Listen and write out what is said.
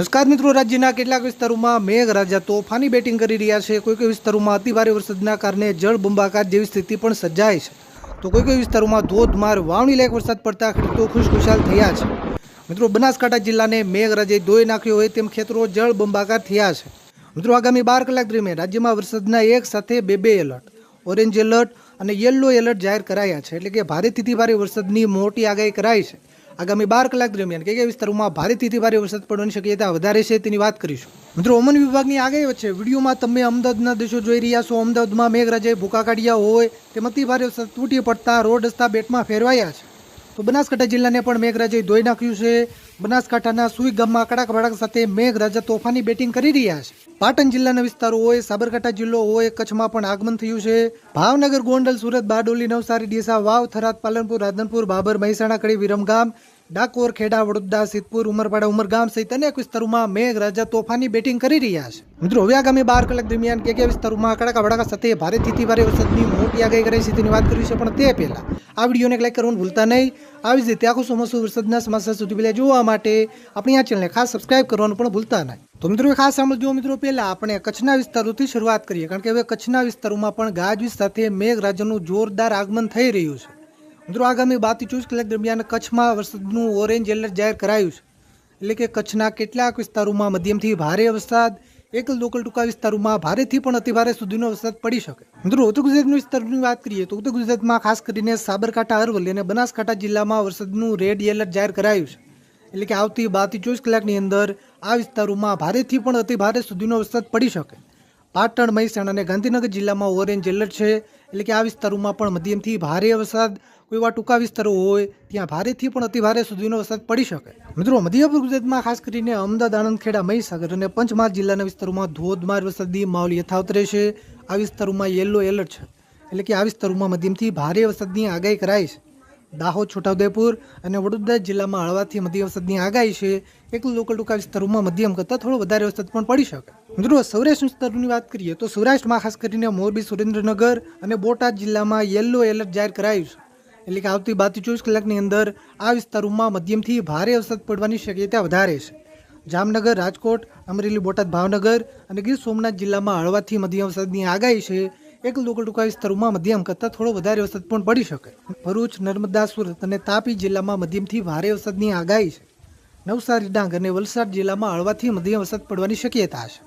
નમસ્કાર મિત્રો, રાજ્યના કેટલાક વિસ્તારોમાં મેઘરાજા તોફાની બેટિંગ કરી રહ્યા છે। કોઈ વિસ્તારોમાં અતિભારે વરસાદના કારણે જળબંબાકાર જેવી સ્થિતિ પણ સર્જાઈ છે, તો કોઈ વિસ્તારોમાં ધોધમાર વાવણી લાયક વરસાદ પડતા ખેડૂતો ખુશખુશાલ થયા છે। મિત્રો, બનાસકાંઠા જિલ્લાને મેઘરાજાએ ધોઈ નાખ્યો હોય તેમ ખેતરો જળબંબાકાર થયા છે। મિત્રો, આગામી 12 કલાક દરમિયાન રાજ્યમાં વરસાદના એક સાથે બે એલર્ટ, ઓરેન્જ એલર્ટ અને યલો એલર્ટ જાહેર કરાયા છે। એટલે કે ભારેથી ભારે વરસાદની મોટી આગાહી કરાઈ છે। આગામી 12 કલાક દરમિયાન કયા વિસ્તારોમાં ભારેથી ભારે વરસાદ પડવાની શક્યતા વધારે છે તેની વાત કરીશું। મિત્રો, હવામાન વિભાગની આગાહી વચ્ચે વિડીયોમાં તમે અમદાવાદના દ્રશ્યો જોઈ રહ્યા છો। અમદાવાદમાં મેઘરાજાએ ભૂકા કાઢ્યા હોય તેમ અતિ ભારે વરસાદ તૂટી પડતા રોડ રસ્તા બેટમાં ફેરવાયા છે। તો બનાસકાંઠા જિલ્લાને પણ મેઘરાજાએ ધોઈ નાખ્યું છે। બનાસકાંઠાના સુઈ ગામમાં કડાકા ભડાકા સાથે મેઘરાજા તોફાની બેટિંગ કરી રહ્યા છે। પાટણ જિલ્લાના વિસ્તારો હોય, સાબરકાંઠા જિલ્લો હોય, કચ્છમાં પણ આગમન થયું છે। ભાવનગર, ગોંડલ, સુરત, બારડોલી, નવસારી, ડીસા, વાવ, થરાદ, પાલનપુર, રાધનપુર, બાબર, મહેસાણા, કડી, વિરમગામ, ડાકોર, ખેડા, વડોદરા, સિદ્ધપુર, ઉમરપાડા, ઉમરગામ સહિત અનેક વિસ્તારોમાં મેઘરાજા તોફાની બેટિંગ કરી રહ્યા છે। મિત્રો, હવે આગામી 12 કલાક દરમિયાન કયા વિસ્તારોમાં કડાકા ભડાકા સાથે ભારેથી ભારે વરસાદની મોટી આગાહી કરાઈ છે તેની વાત કરીશું। પણ તે પહેલા આ વિડીયોને લાઈક કરવાનું ભૂલતા નહીં। આવી જ રીતે આખું ચોમાસું વરસાદના સમાચાર સુધી પહેલા જોવા માટે આપણી આ ચેનલને ખાસ સબસ્ક્રાઇબ કરવાનું પણ ભૂલતા નહીં। તો મિત્રો, ખાસ સાંભળજો મિત્રો, પહેલા આપણે કચ્છના વિસ્તારોથી શરૂઆત કરીએ, કારણ કે હવે કચ્છના વિસ્તારોમાં પણ ગાજવીજ સાથે મેઘરાજાનું જોરદાર આગમન થઈ રહ્યું છે। મિત્રો, આગામી 12 થી 24 કલાક દરમિયાન કચ્છમાં વરસાદનું ઓરેન્જ એલર્ટ જાહેર કરાયું છે। એટલે કે કચ્છના કેટલાક વિસ્તારોમાં મધ્યમથી ભારે વરસાદ, એકલ દોકલ ટૂંકા વિસ્તારોમાં ભારેથી પણ અતિભારે સુધીનો વરસાદ પડી શકે। મિત્રો, ઉત્તર ગુજરાતના વિસ્તારોની વાત કરીએ તો ઉત્તર ગુજરાતમાં ખાસ કરીને સાબરકાંઠા, અરવલ્લી અને બનાસકાંઠા જિલ્લામાં વરસાદનું રેડ એલર્ટ જાહેર કરાયું છે। એટલે કે આવતી 12 થી 24 કલાકની અંદર આ વિસ્તારોમાં ભારેથી પણ અતિભારે સુધીનો વરસાદ પડી શકે। પાટણ, મહેસાણા અને ગાંધીનગર જિલ્લામાં ઓરેન્જ એલર્ટ છે। એટલે કે આ વિસ્તારોમાં પણ મધ્યમથી ભારે વરસાદ, કોઈ એવા ટૂંકા વિસ્તારો હોય ત્યાં ભારેથી પણ અતિભારે સુધીનો વરસાદ પડી શકે। મિત્રો, મધ્ય ગુજરાતમાં ખાસ કરીને અમદાવાદ, આણંદ, ખેડા, મહીસાગર અને પંચમહાલ જિલ્લાના વિસ્તારોમાં ધોધમાર વરસાદી માહોલ યથાવત રહેશે। આ વિસ્તારોમાં યલો એલર્ટ છે। એટલે કે આ વિસ્તારોમાં મધ્યમથી ભારે વરસાદની આગાહી કરાઈ છે। દાહોદ, છોટાઉદેપુર અને વડોદરા જિલ્લામાં હળવાથી મધ્યમ વરસાદની આગાહી છે। એક લોકલ ટૂંકા વિસ્તારોમાં મધ્યમ કરતાં થોડો વધારે વરસાદ પણ પડી શકે। મિત્રો, સૌરાષ્ટ્ર વિસ્તારોની વાત કરીએ તો સૌરાષ્ટ્રમાં ખાસ કરીને મોરબી, સુરેન્દ્રનગર અને બોટાદ જિલ્લામાં યલો એલર્ટ જાહેર કરાયું છે। એટલે કે આવતી 12 થી 24 કલાકની અંદર આ વિસ્તારોમાં મધ્યમથી ભારે વરસાદ પડવાની શક્યતા વધારે છે। જામનગર, રાજકોટ, અમરેલી, બોટાદ, ભાવનગર અને ગીર સોમનાથ જિલ્લામાં હળવાથી મધ્યમ વરસાદની આગાહી છે। એક લોકલ ટૂંકા વિસ્તારોમાં મધ્યમ કરતાં થોડો વધારે વરસાદ પણ પડી શકે। ભરૂચ, નર્મદા, સુરત અને તાપી જિલ્લામાં મધ્યમથી ભારે વરસાદની આગાહી છે। નવસારી, ડાંગ અને વલસાડ જિલ્લામાં હળવાથી મધ્યમ વરસાદ પડવાની શક્યતા છે।